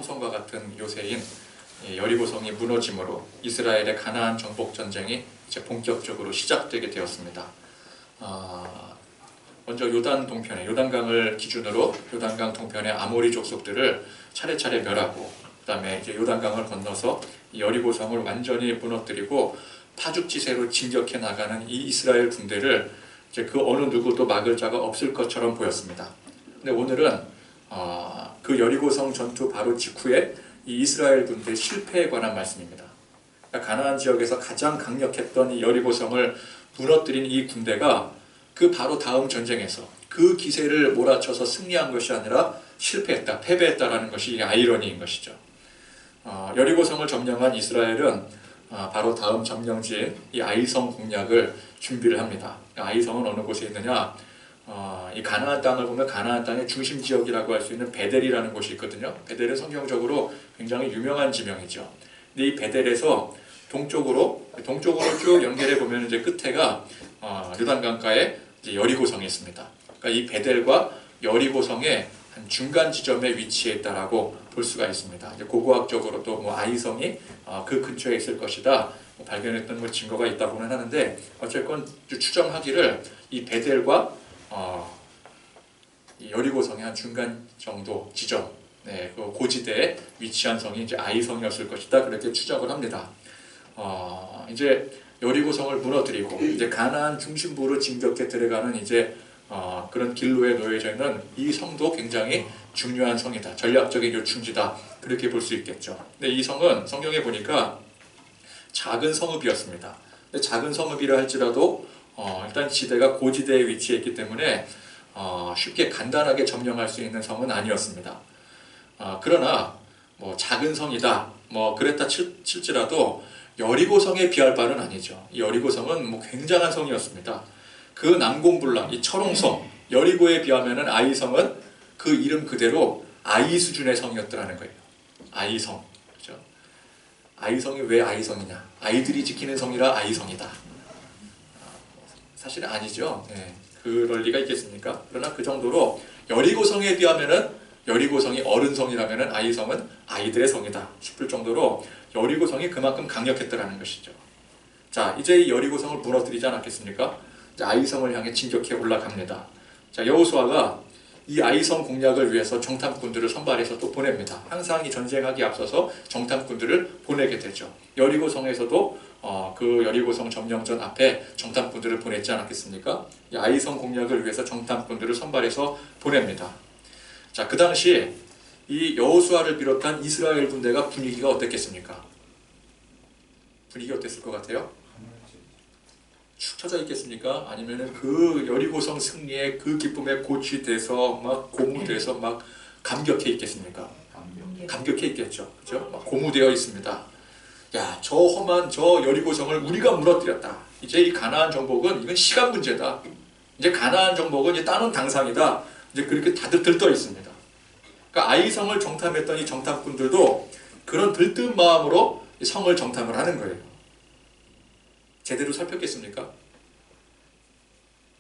삼손과 같은 요새인 여리고성이 무너짐으로 이스라엘의 가나안 정복 전쟁이 이제 본격적으로 시작되게 되었습니다. 먼저 요단 동편에 요단강을 기준으로 요단강 동편의 아모리 족속들을 차례차례 멸하고, 그다음에 이제 요단강을 건너서 여리고성을 완전히 무너뜨리고 파죽지세로 진격해 나가는 이 이스라엘 군대를 이제 그 어느 누구도 막을 자가 없을 것처럼 보였습니다. 근데 오늘은 그 여리고성 전투 바로 직후에 이 이스라엘 군대의 실패에 관한 말씀입니다. 그러니까 가나안 지역에서 가장 강력했던 이 여리고성을 무너뜨린 이 군대가 그 바로 다음 전쟁에서 그 기세를 몰아쳐서 승리한 것이 아니라 실패했다, 패배했다라는 것이 아이러니인 것이죠. 여리고성을 점령한 이스라엘은 바로 다음 점령지인 이 아이성 공략을 준비를 합니다. 아이성은 어느 곳에 있느냐? 이 가나안 땅을 보면 가나안 땅의 중심 지역이라고 할 수 있는 베델이라는 곳이 있거든요. 베델은 성경적으로 굉장히 유명한 지명이죠. 근데 이 베델에서 동쪽으로 쭉 연결해 보면 이제 끝에가 요단강가에 이제 여리고성이 있습니다. 그러니까 이 베델과 여리고성의 한 중간 지점에 위치해 있다라고 볼 수가 있습니다. 이제 고고학적으로도 뭐 아이성이 그 근처에 있을 것이다 발견했던 뭐 증거가 있다고는 하는데, 어쨌건 추정하기를 이 베델과 이 여리고성의 한 중간 정도 지점, 그 고지대에 위치한 성이 이제 아이성이었을 것이다, 그렇게 추정을 합니다. 이제 여리고성을 무너뜨리고 이제 가나안 중심부로 진격해 들어가는 이제 그런 길로에 놓여져 있는 이 성도 굉장히 중요한 성이다, 전략적인 요충지다, 그렇게 볼 수 있겠죠. 근데 이 성은 성경에 보니까 작은 성읍이었습니다. 근데 작은 성읍이라 할지라도 일단 지대가 고지대에 위치해 있기 때문에 쉽게 간단하게 점령할 수 있는 성은 아니었습니다. 그러나 뭐 작은 성이다, 뭐 그랬다 칠지라도 여리고성에 비할 바는 아니죠. 이 여리고성은 뭐 굉장한 성이었습니다. 그 난공불락, 이 철옹성, 여리고에 비하면은 아이성은 그 이름 그대로 아이 수준의 성이었더라는 거예요. 아이성, 그죠? 아이성이 왜 아이성이냐? 아이들이 지키는 성이라 아이성이다. 사실은 아니죠. 그럴 리가 있겠습니까? 그러나 그 정도로 여리고성에 비하면은 여리고성이 어른성이라면은 아이성은 아이들의 성이다 싶을 정도로 여리고성이 그만큼 강력했더라는 것이죠. 자, 이제 이 여리고성을 무너뜨리지 않았겠습니까? 이제 아이성을 향해 진격해 올라갑니다. 자, 여호수아가 이 아이성 공략을 위해서 정탐꾼들을 선발해서 또 보냅니다. 항상 이 전쟁하기 앞서서 정탐꾼들을 보내게 되죠. 여리고성에서도 그 여리고성 점령전 앞에 정탐꾼들을 보냈지 않았겠습니까? 이 아이성 공략을 위해서 정탐꾼들을 선발해서 보냅니다. 자, 그 당시 이 여호수아를 비롯한 이스라엘 군대가 분위기가 어땠겠습니까? 분위기 어땠을 것 같아요? 축 처져 있겠습니까? 아니면은 그 여리고성 승리의 그 기쁨에 고취돼서 막 고무돼서 막 감격해 있겠습니까? 감격해 있겠죠. 그죠? 막 고무되어 있습니다. 야, 저 험한 저 여리고성을 우리가 무너뜨렸다. 이제 이 가나안 정복은 이건 시간 문제다. 이제 가나안 정복은 이제 따는 당상이다. 이제 그렇게 다들 들떠 있습니다. 그러니까 아이성을 정탐했던 이 정탐꾼들도 그런 들뜬 마음으로 이 성을 정탐을 하는 거예요. 제대로 살폈겠습니까?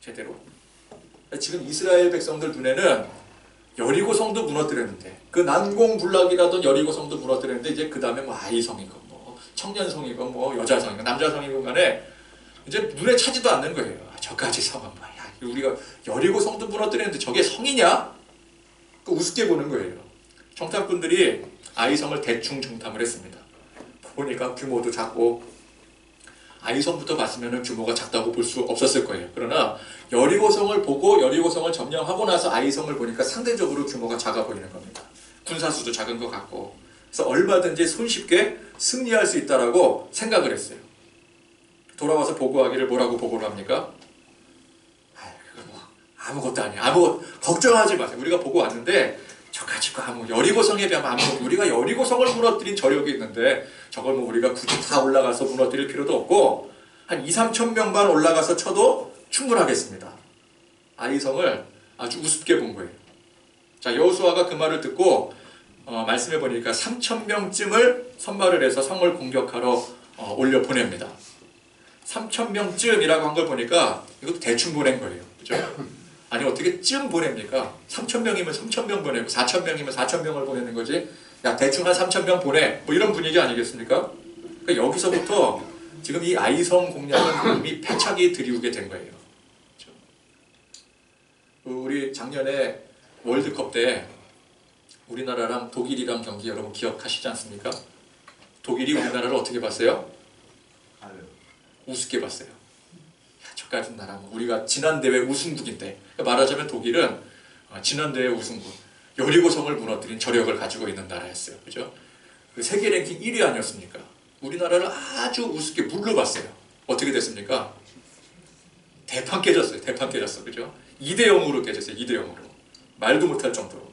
제대로? 지금 이스라엘 백성들 눈에는 여리고성도 무너뜨렸는데, 그 난공불락이라던 여리고성도 무너뜨렸는데, 이제 그 다음에 뭐 아이성이건 뭐 청년성이건 뭐 여자성이건 남자성이건 간에 이제 눈에 차지도 않는 거예요. 저까지 성은 뭐야, 우리가 여리고성도 무너뜨렸는데 저게 성이냐? 그 우습게 보는 거예요. 정탐꾼들이 아이성을 대충 정탐을 했습니다. 보니까 규모도 작고, 아이성부터 봤으면 규모가 작다고 볼 수 없었을 거예요. 그러나 여리고성을 보고 여리고성을 점령하고 나서 아이성을 보니까 상대적으로 규모가 작아 보이는 겁니다. 군사수도 작은 것 같고, 그래서 얼마든지 손쉽게 승리할 수 있다라고 생각을 했어요. 돌아와서 보고하기를 뭐라고 보고를 합니까? 그거 뭐 아무것도 아니야. 걱정하지 마세요. 우리가 보고 왔는데 저까지 여리고성에 비하면 우리가 여리고성을 무너뜨린 저력이 있는데 저걸 뭐 우리가 굳이 다 올라가서 무너뜨릴 필요도 없고 한 2-3천 명만 올라가서 쳐도 충분하겠습니다. 아이성을 아주 우습게 본 거예요. 자, 여호수아가 그 말을 듣고 말씀해 보니까 3천 명쯤을 선발을 해서 성을 공격하러 올려 보냅니다. 3천 명쯤이라고 한 걸 보니까 이것도 대충 보낸 거예요. 그죠? 아니 어떻게 쯤 보냅니까? 3천 명이면 3천 명 보내고 4천 명이면 4천 명을 보내는 거지 야 대충 한 3,000명 보내 뭐 이런 분위기 아니겠습니까? 그러니까 여기서부터 지금 이 아이성 공략은 이미 패착이 들이우게 된 거예요. 그렇죠? 우리 작년에 월드컵 때 우리나라랑 독일이랑 경기 여러분 기억하시지 않습니까? 독일이 우리나라를 어떻게 봤어요? 우습게 봤어요. 야, 저 같은 나라 우리가 지난 대회 우승국인데 말하자면 독일은 지난 대회 우승국 여리고성을 무너뜨린 저력을 가지고 있는 나라였어요. 그죠? 그 세계 랭킹 1위 아니었습니까? 우리나라를 아주 우습게 물러봤어요. 어떻게 됐습니까? 대판 깨졌어요. 대판 깨졌어. 그죠? 2대 0으로 깨졌어요. 2대 0으로. 말도 못할 정도로.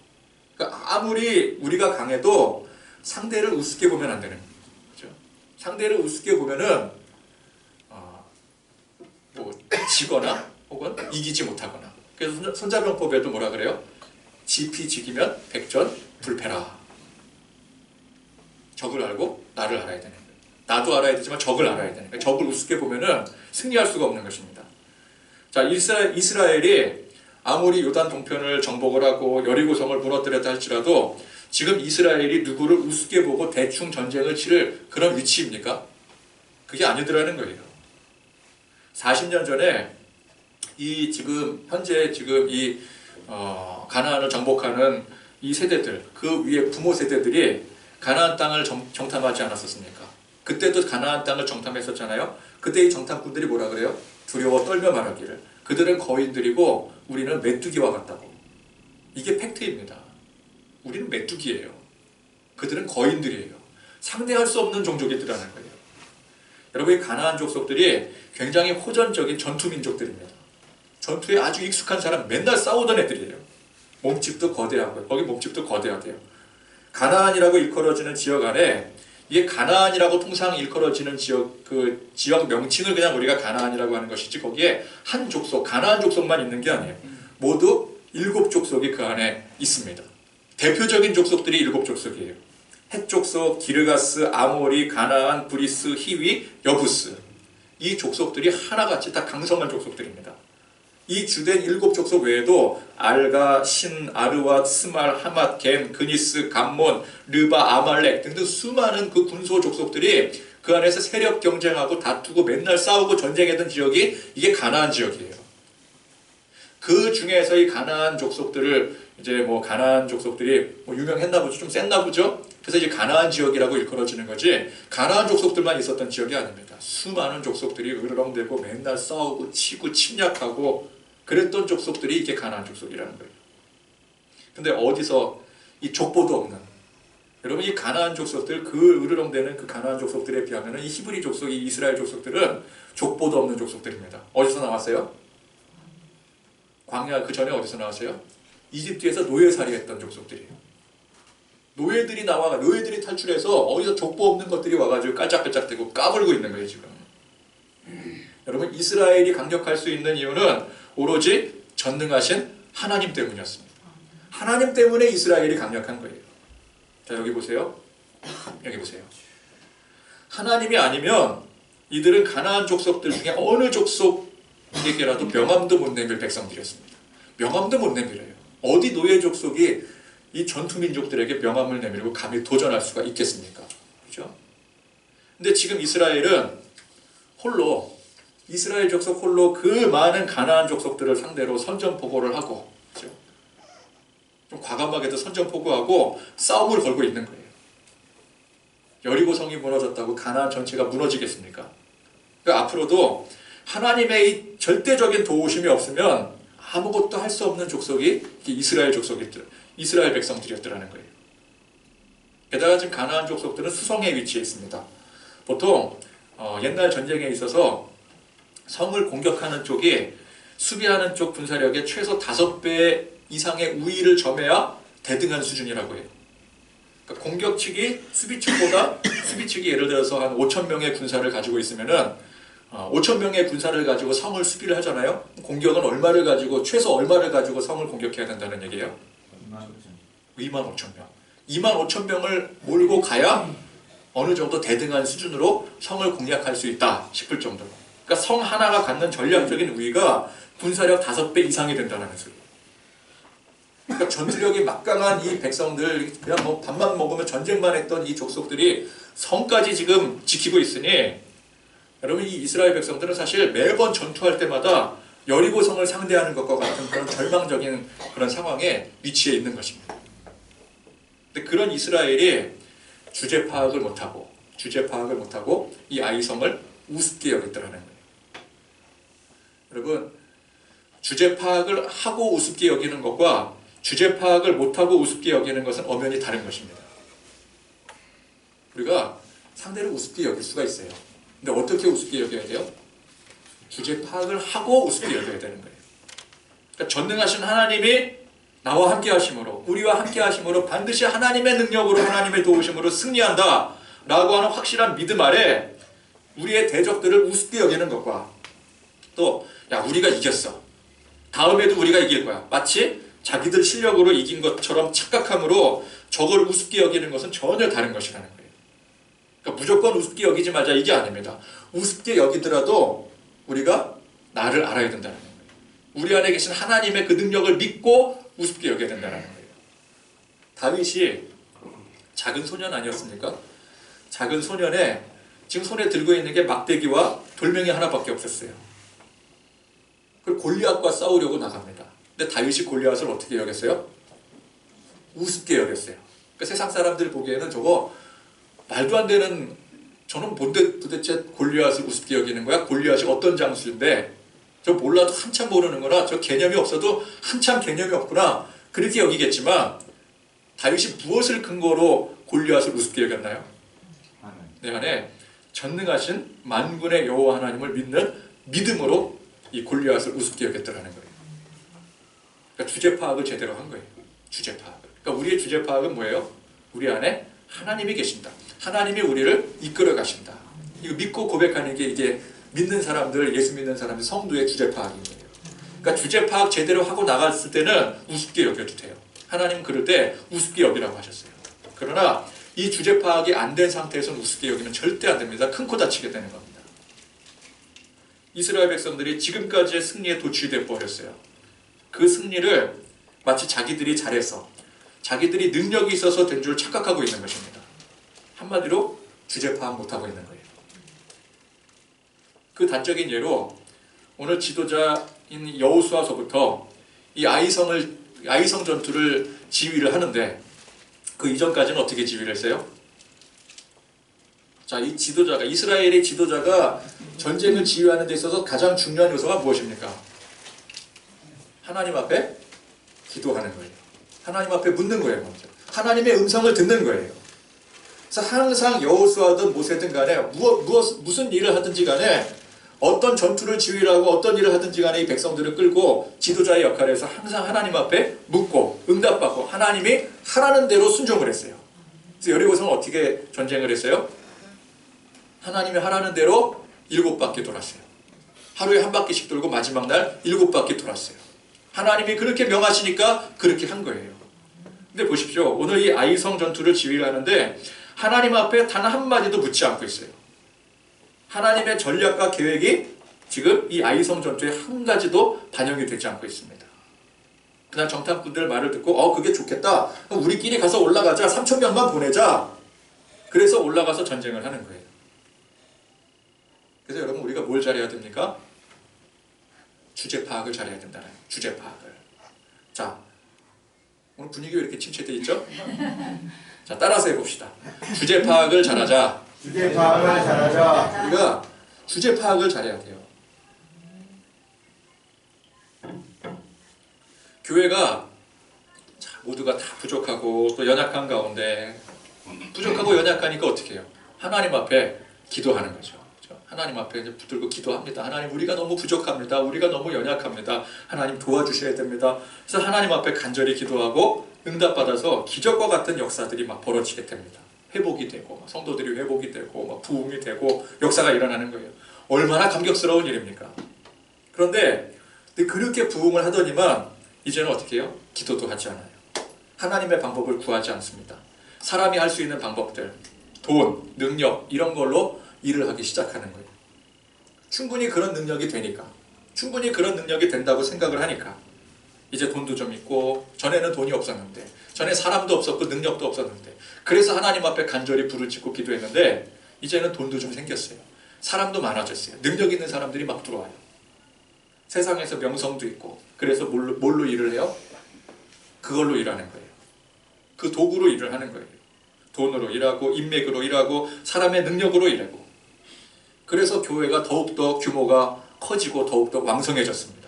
그러니까 아무리 우리가 강해도 상대를 우습게 보면 안 되는 거예요. 그죠? 상대를 우습게 보면은 뭐 지거나 혹은 이기지 못하거나. 그래서 손자병법에도 뭐라 그래요? 지피지기면 백전 불패라. 적을 알고 나를 알아야 되는 거예요. 나도 알아야 되지만 적을 알아야 되는 거예요. 적을 우습게 보면은 승리할 수가 없는 것입니다. 자, 이스라엘이 아무리 요단 동편을 정복을 하고 여리고성을 무너뜨렸다 할지라도 지금 이스라엘이 누구를 우습게 보고 대충 전쟁을 치를 그런 위치입니까? 그게 아니더라는 거예요. 40년 전에 현재 이 가나안을 정복하는 이 세대들, 그 위에 부모 세대들이 가나안 땅을 정탐하지 않았었습니까? 그때도 가나안 땅을 정탐했었잖아요. 그때 이 정탐꾼들이 뭐라 그래요? 두려워 떨며 말하기를 그들은 거인들이고 우리는 메뚜기와 같다고. 이게 팩트입니다. 우리는 메뚜기예요. 그들은 거인들이에요. 상대할 수 없는 종족이더라는 거예요. 여러분, 이 가나안 족속들이 굉장히 호전적인 전투 민족들입니다. 전투에 아주 익숙한 사람, 맨날 싸우던 애들이에요. 몸집도 거대하고, 거기 몸집도 거대하대요. 가나안이라고 일컬어지는 지역 안에 이게 가나안이라고 통상 일컬어지는 지역 명칭을 그냥 우리가 가나안이라고 하는 것이지 거기에 한 족속, 가나안 족속만 있는 게 아니에요. 모두 7족속이 그 안에 있습니다. 대표적인 족속들이 7족속이에요. 헷 족속, 기르가스, 아모리, 가나안, 브리스, 히위, 여부스. 이 족속들이 하나같이 다 강성한 족속들입니다. 이 주된 7족속 외에도 알가, 신, 아르왓, 스말, 하맛, 겐, 그니스, 감몬, 르바, 아말렉 등등 수많은 그 군소 족속들이 그 안에서 세력 경쟁하고 다투고 맨날 싸우고 전쟁했던 지역이 이게 가나안 지역이에요. 그 중에서 이 가나안 족속들을 이제 가나안 족속들이 유명했나 보죠. 좀 셌나 보죠. 그래서 이제 가나안 지역이라고 일컬어지는 거지 가나안 족속들만 있었던 지역이 아닙니다. 수많은 족속들이 으르렁대고 맨날 싸우고 치고 침략하고 그랬던 족속들이 이게 가나안 족속이라는 거예요. 근데 어디서 이 족보도 없는 여러분 이 가나안 족속들 그 으르렁대는 그 가나안 족속들에 비하면 이 히브리 족속, 이 이스라엘 족속들은 족보도 없는 족속들입니다. 어디서 나왔어요? 광야 그 전에 어디서 나왔어요? 이집트에서 노예살이 했던 족속들이에요. 노예들이 탈출해서 어디서 족보 없는 것들이 와가지고 깔짝깔짝대고 까불고 있는 거예요 지금. 여러분 이스라엘이 강력할 수 있는 이유는 오로지 전능하신 하나님 때문이었습니다. 하나님 때문에 이스라엘이 강력한 거예요. 자 여기 보세요. 여기 보세요. 하나님이 아니면 이들은 가나안 족속들 중에 어느 족속에게라도 명함도 못 내밀 백성들이었습니다. 명함도 못 내밀어요. 어디 노예 족속이 이 전투 민족들에게 명함을 내밀고 감히 도전할 수가 있겠습니까? 그죠? 근데 지금 이스라엘은 홀로 이스라엘 족속 홀로 그 많은 가나안 족속들을 상대로 선전포고를 하고 그죠? 좀 과감하게도 선전포고하고 싸움을 걸고 있는 거예요. 여리고성이 무너졌다고 가나안 전체가 무너지겠습니까? 그러니까 앞으로도 하나님의 이 절대적인 도우심이 없으면 아무것도 할 수 없는 족속이 이스라엘 족속이었더라. 이스라엘 백성들이었더라는 거예요. 게다가 지금 가나안 족속들은 수성에 위치해 있습니다. 보통 옛날 전쟁에 있어서 성을 공격하는 쪽이 수비하는 쪽 군사력의 최소 5배 이상의 우위를 점해야 대등한 수준이라고 해요. 그러니까 공격 측이 수비 측이 예를 들어서 한 5,000명의 군사를 가지고 있으면은 5,000명의 군사를 가지고 성을 수비를 하잖아요. 공격은 얼마를 가지고 최소 얼마를 가지고 성을 공격해야 된다는 얘기예요. 25,000명. 25,000명을 몰고 가야 어느 정도 대등한 수준으로 성을 공략할 수 있다 싶을 정도로. 그러니까 성 하나가 갖는 전략적인 우위가 군사력 5배 이상이 된다는 소리예요. 그러니까 전투력이 막강한 이 백성들, 그냥 뭐 밥만 먹으면 전쟁만 했던 이 족속들이 성까지 지금 지키고 있으니, 여러분 이 이스라엘 백성들은 사실 매번 전투할 때마다 여리고성을 상대하는 것과 같은 그런 절망적인 그런 상황에 위치해 있는 것입니다. 근데 그런 이스라엘이 주제 파악을 못하고 이 아이성을 우습게 여겼더라는 거예요. 여러분, 주제 파악을 하고 우습게 여기는 것과 주제 파악을 못하고 우습게 여기는 것은 엄연히 다른 것입니다. 우리가 상대를 우습게 여길 수가 있어요. 근데 어떻게 우습게 여겨야 돼요? 주제 파악을 하고 우습게 여겨야 되는 거예요. 그러니까 전능하신 하나님이 나와 함께 하심으로, 우리와 함께 하심으로 반드시 하나님의 능력으로, 하나님의 도우심으로 승리한다 라고 하는 확실한 믿음 아래 우리의 대적들을 우습게 여기는 것과, 또 야 우리가 이겼어, 다음에도 우리가 이길 거야, 마치 자기들 실력으로 이긴 것처럼 착각함으로 저걸 우습게 여기는 것은 전혀 다른 것이라는 거예요. 그러니까 무조건 우습게 여기지 말자 이게 아닙니다. 우습게 여기더라도 우리가 나를 알아야 된다는 거예요. 우리 안에 계신 하나님의 그 능력을 믿고 우습게 여겨야 된다는 거예요. 다윗이 작은 소년 아니었습니까? 작은 소년에 지금 손에 들고 있는 게 막대기와 돌멩이 하나밖에 없었어요. 그리고 골리앗과 싸우려고 나갑니다. 근데 다윗이 골리앗을 어떻게 여겼어요? 우습게 여겼어요. 그러니까 세상 사람들이 보기에는 저거 말도 안 되는, 저는 뭔데 도대체 골리앗을 우습게 여기는 거야? 골리앗이 어떤 장수인데 저 몰라도 한참 모르는구나, 저 개념이 없어도 한참 개념이 없구나, 그렇게 여기겠지만 다윗이 무엇을 근거로 골리앗을 우습게 여겼나요? 내 안에 전능하신 만군의 여호와 하나님을 믿는 믿음으로 이 골리앗을 우습게 여겼더라는 거예요. 그러니까 주제 파악을 제대로 한 거예요. 주제 파악을. 그러니까 우리의 주제 파악은 뭐예요? 우리 안에 하나님이 계신다. 하나님이 우리를 이끌어 가신다. 이거 믿고 고백하는 게 이게 믿는 사람들, 예수 믿는 사람들, 성도의 주제 파악인 거예요. 그러니까 주제 파악 제대로 하고 나갔을 때는 우습게 여겨도 돼요. 하나님은 그럴 때 우습게 여기라고 하셨어요. 그러나 이 주제 파악이 안 된 상태에서는 우습게 여기면 절대 안 됩니다. 큰 코 다치게 되는 겁니다. 이스라엘 백성들이 지금까지의 승리에 도취돼 버렸어요. 그 승리를 마치 자기들이 잘해서, 자기들이 능력이 있어서 된 줄 착각하고 있는 것입니다. 한마디로 주제 파악 못하고 있는 거예요. 그 단적인 예로 오늘 지도자인 여호수아서부터 이 아이성 전투를 지휘를 하는데, 그 이전까지는 어떻게 지휘를 했어요? 자, 이 지도자가, 이스라엘의 지도자가 전쟁을 지휘하는 데 있어서 가장 중요한 요소가 무엇입니까? 하나님 앞에 기도하는 거예요. 하나님 앞에 묻는 거예요, 먼저. 하나님의 음성을 듣는 거예요. 그래서 항상 여호수아든 모세든 간에 무슨 일을 하든지 간에, 어떤 전투를 지휘를 하고 어떤 일을 하든지 간에 이 백성들을 끌고 지도자의 역할에서 항상 하나님 앞에 묻고 응답받고 하나님이 하라는 대로 순종을 했어요. 그래서 여리고성은 어떻게 전쟁을 했어요? 하나님이 하라는 대로 7바퀴 돌았어요. 하루에 한 바퀴씩 돌고 마지막 날 7바퀴 돌았어요. 하나님이 그렇게 명하시니까 그렇게 한 거예요. 근데 보십시오. 오늘 이 아이성 전투를 지휘를 하는데 하나님 앞에 단 한마디도 묻지 않고 있어요. 하나님의 전략과 계획이 지금 이 아이성 전투에 한 가지도 반영이 되지 않고 있습니다. 그냥 정탐꾼들 말을 듣고 그게 좋겠다, 그럼 우리끼리 가서 올라가자, 3,000명만 보내자, 그래서 올라가서 전쟁을 하는 거예요. 그래서 여러분, 우리가 뭘 잘해야 됩니까? 주제 파악을 잘해야 된다는 거예요. 주제 파악을. 자, 오늘 분위기 왜 이렇게 침체되어 있죠? 자, 따라서 해봅시다. 주제 파악을 잘하자. 주제 파악을 잘하자. 우리가 주제 파악을 잘해야 돼요. 교회가 모두가 다 부족하고 또 연약한 가운데, 부족하고 연약하니까 어떻게 해요? 하나님 앞에 기도하는 거죠. 하나님 앞에 이제 붙들고 기도합니다. 하나님, 우리가 너무 부족합니다. 우리가 너무 연약합니다. 하나님 도와주셔야 됩니다. 그래서 하나님 앞에 간절히 기도하고 응답받아서 기적과 같은 역사들이 막 벌어지게 됩니다. 회복이 되고, 성도들이 회복이 되고, 막 부흥이 되고, 역사가 일어나는 거예요. 얼마나 감격스러운 일입니까? 그런데 그렇게 부흥을 하더니만 이제는 어떻게 해요? 기도도 하지 않아요. 하나님의 방법을 구하지 않습니다. 사람이 할 수 있는 방법들, 돈, 능력, 이런 걸로 일을 하기 시작하는 거예요. 충분히 그런 능력이 되니까, 충분히 그런 능력이 된다고 생각을 하니까. 이제 돈도 좀 있고, 전에는 돈이 없었는데, 전에 사람도 없었고 능력도 없었는데, 그래서 하나님 앞에 간절히 부르짖고 기도했는데 이제는 돈도 좀 생겼어요. 사람도 많아졌어요. 능력 있는 사람들이 막 들어와요. 세상에서 명성도 있고. 그래서 뭘로 일을 해요? 그걸로 일하는 거예요. 그 도구로 일을 하는 거예요. 돈으로 일하고 인맥으로 일하고 사람의 능력으로 일하고. 그래서 교회가 더욱더 규모가 커지고 더욱더 왕성해졌습니다.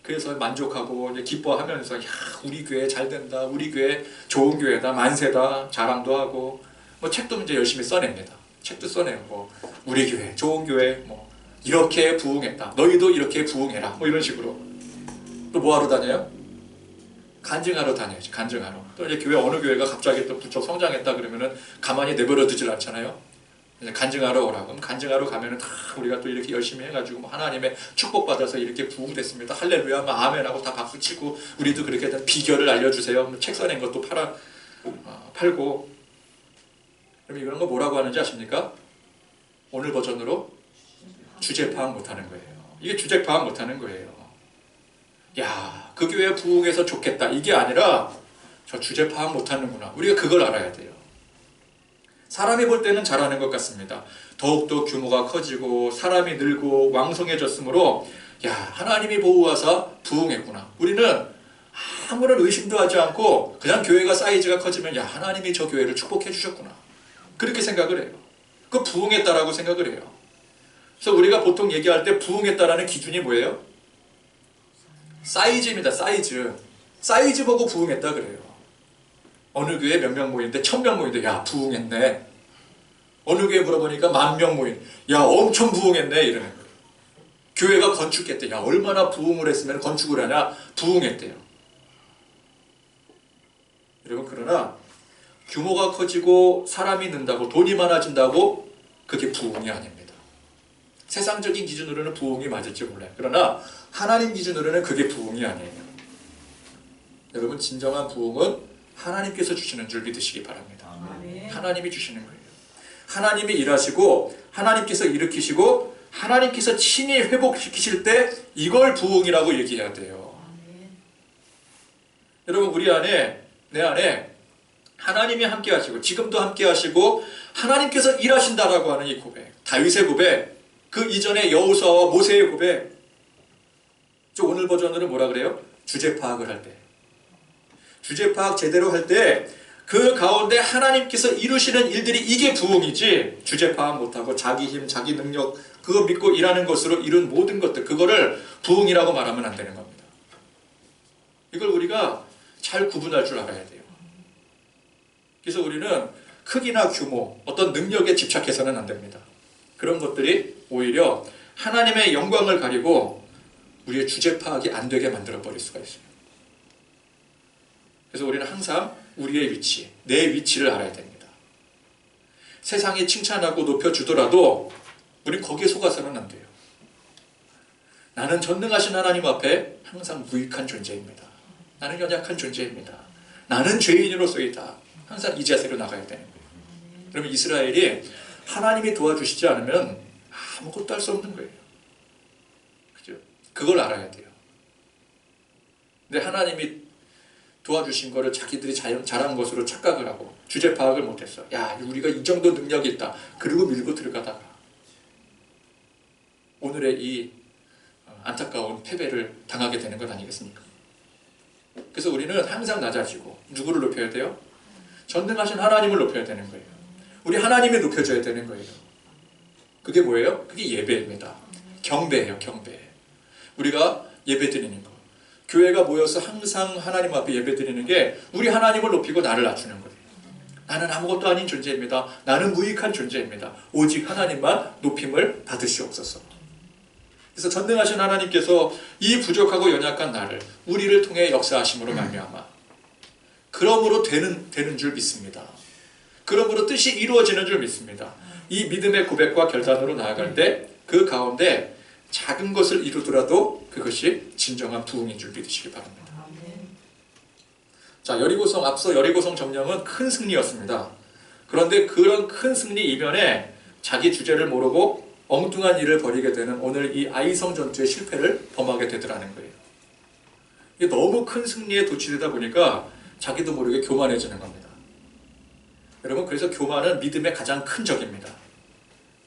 그래서 만족하고 이제 기뻐하면서, 야, 우리 교회 잘 된다, 우리 교회 좋은 교회다, 만세다 자랑도 하고, 뭐 책도 이제 열심히 써냅니다. 책도 써내요. 뭐 우리 교회 좋은 교회, 뭐 이렇게 부흥했다, 너희도 이렇게 부흥해라, 뭐 이런 식으로. 또 뭐 하러 다녀요? 간증하러 다녀야지. 간증하러. 또 이제 교회 어느 교회가 갑자기 또 부쩍 성장했다 그러면은 가만히 내버려 두질 않잖아요. 간증하러 오라고. 그럼 간증하러 가면은 다 우리가 또 이렇게 열심히 해가지고 뭐 하나님의 축복받아서 이렇게 부흥됐습니다, 할렐루야, 뭐 아멘하고 다 박수치고, 우리도 그렇게 된 비결을 알려주세요. 책 써낸 것도 팔고. 그럼 이런 거 뭐라고 하는지 아십니까? 오늘 버전으로 주제 파악 못하는 거예요. 이게 주제 파악 못하는 거예요. 야, 그 교회 부흥해서 좋겠다, 이게 아니라 저 주제 파악 못하는구나. 우리가 그걸 알아야 돼요. 사람이 볼 때는 잘하는 것 같습니다. 더욱더 규모가 커지고 사람이 늘고 왕성해졌으므로, 야, 하나님이 보호하사 부흥했구나. 우리는 아무런 의심도 하지 않고 그냥 교회가 사이즈가 커지면, 야, 하나님이 저 교회를 축복해 주셨구나, 그렇게 생각을 해요. 그 부흥했다라고 생각을 해요. 그래서 우리가 보통 얘기할 때 부흥했다라는 기준이 뭐예요? 사이즈입니다. 사이즈 보고 부흥했다 그래요. 어느 교회 몇 명 모이는데 1000명 모이는데, 야, 부흥했네. 어느 교회 물어보니까 10,000명 모인, 야, 엄청 부흥했네, 이러는 거예요. 교회가 건축했대. 야, 얼마나 부흥을 했으면 건축을 하냐? 부흥했대요. 여러분, 그러나 규모가 커지고 사람이 는다고, 돈이 많아진다고 그게 부흥이 아닙니다. 세상적인 기준으로는 부흥이 맞을지 몰라요. 그러나 하나님 기준으로는 그게 부흥이 아니에요. 여러분, 진정한 부흥은 하나님께서 주시는 줄 믿으시기 바랍니다. 아멘. 하나님이 주시는 거예요. 하나님이 일하시고 하나님께서 일으키시고 하나님께서 친히 회복시키실 때 이걸 부흥이라고 얘기해야 돼요. 아멘. 여러분, 우리 안에, 내 안에 하나님이 함께 하시고 지금도 함께 하시고 하나님께서 일하신다라고 하는 이 고백, 다윗의 고백, 그 이전에 여호수아와 모세의 고백, 저 오늘 버전으로 뭐라 그래요? 주제 파악을 할 때, 주제 파악 제대로 할 때 그 가운데 하나님께서 이루시는 일들이, 이게 부흥이지, 주제 파악 못하고 자기 힘, 자기 능력, 그거 믿고 일하는 것으로 이룬 모든 것들, 그거를 부흥이라고 말하면 안 되는 겁니다. 이걸 우리가 잘 구분할 줄 알아야 돼요. 그래서 우리는 크기나 규모, 어떤 능력에 집착해서는 안 됩니다. 그런 것들이 오히려 하나님의 영광을 가리고 우리의 주제 파악이 안 되게 만들어 버릴 수가 있어요. 그래서 우리는 항상 우리의 위치, 내 위치를 알아야 됩니다. 세상이 칭찬하고 높여주더라도 우리 거기에 속아서는 안 돼요. 나는 전능하신 하나님 앞에 항상 무익한 존재입니다. 나는 연약한 존재입니다. 나는 죄인으로서이다. 항상 이 자세로 나가야 되는 거예요. 그러면 이스라엘이 하나님이 도와주시지 않으면 아무것도 할 수 없는 거예요. 그죠? 그걸 알아야 돼요. 근데 하나님이 도와주신 거를 자기들이 잘한 것으로 착각을 하고 주제 파악을 못했어. 야, 우리가 이 정도 능력이 있다. 그리고 밀고 들어가다가 오늘의 이 안타까운 패배를 당하게 되는 것 아니겠습니까? 그래서 우리는 항상 낮아지고 누구를 높여야 돼요? 전능하신 하나님을 높여야 되는 거예요. 우리 하나님이 높여줘야 되는 거예요. 그게 뭐예요? 그게 예배입니다. 경배예요, 경배. 우리가 예배 드리는 거. 교회가 모여서 항상 하나님 앞에 예배 드리는 게 우리 하나님을 높이고 나를 낮추는 거예요. 나는 아무것도 아닌 존재입니다. 나는 무익한 존재입니다. 오직 하나님만 높임을 받으시옵소서. 그래서 전능하신 하나님께서 이 부족하고 연약한 나를, 우리를 통해 역사하심으로 말미암아 그러므로 되는 줄 믿습니다. 그러므로 뜻이 이루어지는 줄 믿습니다. 이 믿음의 고백과 결단으로 나아갈 때 그 가운데 작은 것을 이루더라도 그것이 진정한 부흥인 줄 믿으시기 바랍니다. 자, 여리고성, 앞서 여리고성 점령은 큰 승리였습니다. 그런데 그런 큰 승리 이면에 자기 주제를 모르고 엉뚱한 일을 벌이게 되는 오늘 이 아이성 전투의 실패를 범하게 되더라는 거예요. 이게 너무 큰 승리에 도취되다 보니까 자기도 모르게 교만해지는 겁니다. 여러분, 그래서 교만은 믿음의 가장 큰 적입니다.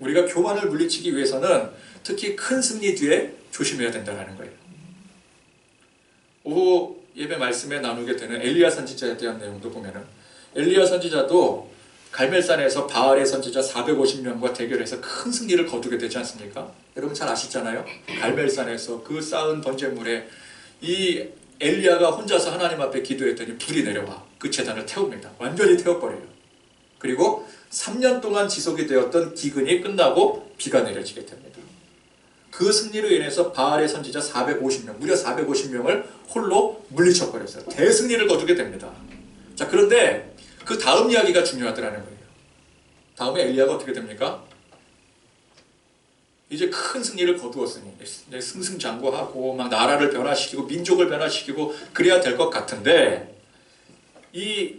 우리가 교만을 물리치기 위해서는 특히 큰 승리 뒤에 조심해야 된다는 거예요. 오후 예배 말씀에 나누게 되는 엘리야 선지자에 대한 내용도 보면은 엘리야 선지자도 갈멜산에서 바알의 선지자 450명과 대결해서 큰 승리를 거두게 되지 않습니까? 여러분 잘 아시잖아요. 갈멜산에서 그 쌓은 번제물에 이 엘리야가 혼자서 하나님 앞에 기도했더니 불이 내려와 그 제단을 태웁니다. 완전히 태워버려요. 그리고 3년 동안 지속이 되었던 기근이 끝나고 비가 내려지게 됩니다. 그 승리로 인해서 바알의 선지자 450명, 무려 450명을 홀로 물리쳐버렸어요. 대승리를 거두게 됩니다. 자, 그런데 그 다음 이야기가 중요하더라는 거예요. 다음에 엘리야가 어떻게 됩니까? 이제 큰 승리를 거두었으니 이제 승승장구하고 막 나라를 변화시키고 민족을 변화시키고 그래야 될 것 같은데 이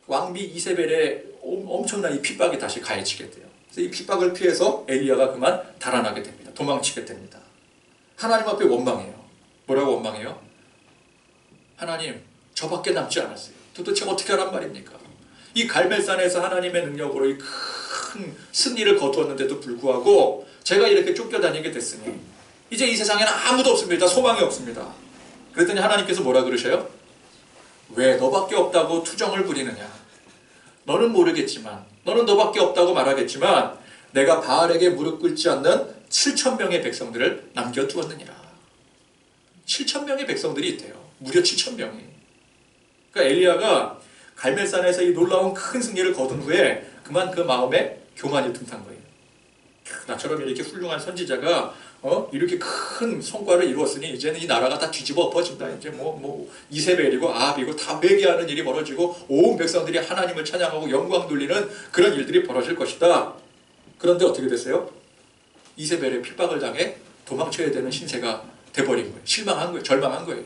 왕비 이세벨의 엄청난 이 핍박이 다시 가해지게 돼요. 그래서 이 핍박을 피해서 엘리야가 그만 달아나게 됩니다. 도망치게 됩니다. 하나님 앞에 원망해요. 뭐라고 원망해요? 하나님, 저밖에 남지 않았어요. 도대체 어떻게 하란 말입니까? 이 갈멜산에서 하나님의 능력으로 이 큰 승리를 거두었는데도 불구하고 제가 이렇게 쫓겨다니게 됐으니 이제 이 세상에는 아무도 없습니다. 소망이 없습니다. 그랬더니 하나님께서 뭐라 그러셔요? 왜 너밖에 없다고 투정을 부리느냐? 너는 모르겠지만, 너는 너밖에 없다고 말하겠지만 내가 바알에게 무릎 꿇지 않는 7,000명의 백성들을 남겨두었느니라. 7,000명의 백성들이 있대요. 무려 7,000명이. 그러니까 엘리야가 갈멜산에서 이 놀라운 큰 승리를 거둔 후에 그만 그 마음에 교만이 틈탄 거예요. 나처럼 이렇게 훌륭한 선지자가 이렇게 큰 성과를 이루었으니 이제는 이 나라가 다 뒤집어 엎어진다. 이제 이세벨이고 아합이고 다 회개하는 일이 벌어지고 온 백성들이 하나님을 찬양하고 영광 돌리는 그런 일들이 벌어질 것이다. 그런데 어떻게 됐어요? 이세벨의 핍박을 당해 도망쳐야 되는 신세가 돼버린 거예요. 실망한 거예요. 절망한 거예요.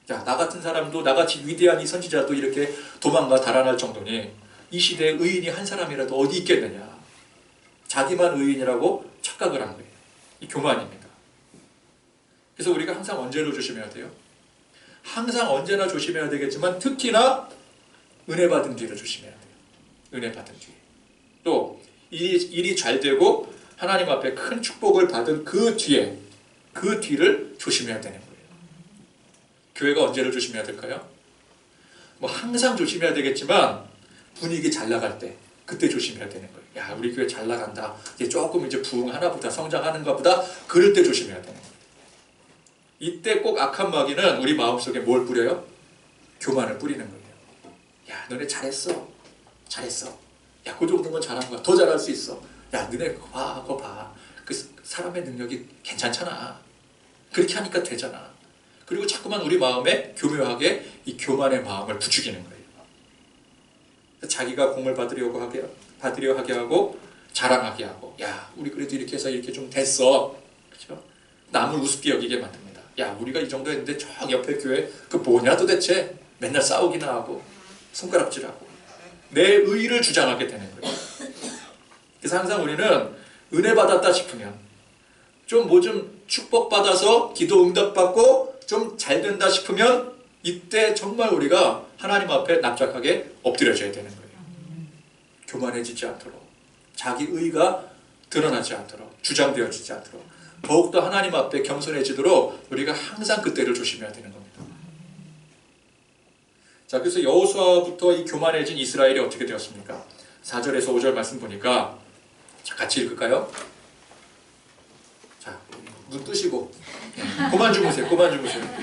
자, 나 같은 사람도 나같이 위대한 이 선지자도 이렇게 도망가 달아날 정도니 이 시대에 의인이 한 사람이라도 어디 있겠느냐. 자기만 의인이라고 착각을 한 거예요. 이 교만입니다. 그래서 우리가 항상 언제로 조심해야 돼요? 항상 언제나 조심해야 되겠지만 특히나 은혜 받은 뒤를 조심해야 돼요. 은혜 받은 뒤. 또 일이 잘 되고 하나님 앞에 큰 축복을 받은 그 뒤를 조심해야 되는 거예요. 교회가 언제를 조심해야 될까요? 항상 조심해야 되겠지만 분위기 잘 나갈 때 그때 조심해야 되는 거예요. 야, 우리 교회 잘 나간다. 이제 조금 부흥하나 보다, 성장하는가 보다. 그럴 때 조심해야 되는 거예요. 이때 꼭 악한 마귀는 우리 마음속에 뭘 뿌려요? 교만을 뿌리는 거예요. 야, 너네 잘했어. 야, 그 정도면 잘한 거야. 더 잘할 수 있어. 야, 너네 그거 봐. 그 사람의 능력이 괜찮잖아. 그렇게 하니까 되잖아. 그리고 자꾸만 우리 마음에 교묘하게 이 교만의 마음을 부추기는 거예요. 자기가 공을 받으려 하게 하고 자랑하게 하고, 야, 우리 그래도 이렇게 해서 이렇게 좀 됐어. 그렇죠? 남을 우습게 여기게 만듭니다. 야, 우리가 이 정도 했는데 저 옆에 교회 그 뭐냐 도대체. 맨날 싸우기나 하고 손가락질하고 내 의의를 주장하게 되는 거예요. 그래서 항상 우리는 은혜 받았다 싶으면 좀 축복받아서 기도 응답받고 좀 잘 된다 싶으면 이때 정말 우리가 하나님 앞에 납작하게 엎드려져야 되는 거예요. 교만해지지 않도록, 자기 의가 드러나지 않도록, 주장되어지지 않도록, 더욱더 하나님 앞에 겸손해지도록 우리가 항상 그때를 조심해야 되는 겁니다. 자, 그래서 여호수아부터 이 교만해진 이스라엘이 어떻게 되었습니까? 4절에서 5절 말씀 보니까, 자, 같이 읽을까요? 자, 눈 뜨시고 그만 주무세요.